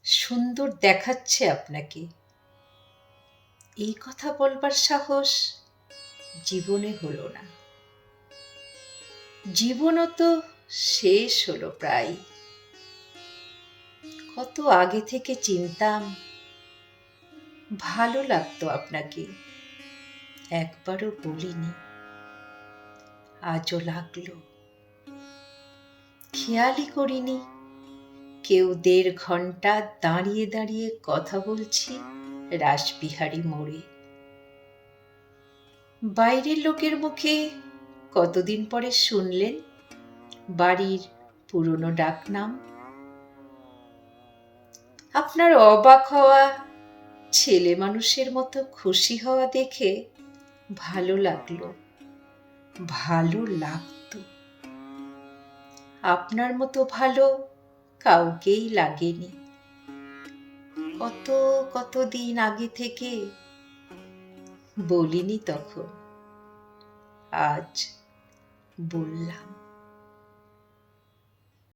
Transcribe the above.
সুন্দর দেখাচ্ছে আপনাকে, এই কথা বলবার সাহস জীবনে হলো না। জীবনও তো শেষ হলো প্রায়। কত আগে থেকে চিনতাম ভালো লাগতো আপনাকে, একবারও বলিনি, আজও লাগলো। খেয়ালই করিনি কেউ ১.৫ ঘন্টা দাঁড়িয়ে দাঁড়িয়ে কথা বলছি রাসবিহারী মোড়ে। বাইরের লোকের মুখে কতদিন পরে শুনলেন বাড়ির পুরনো ডাকনাম। আপনার অবাক হওয়া, ছেলে মানুষের মতো খুশি হওয়া দেখে ভালো লাগলো, ভালো লাগতো। আপনার মতো ভালো কাউকেই লাগেনি। কত কত দিন আগে থেকে বলিনি তখন, আজ বললাম।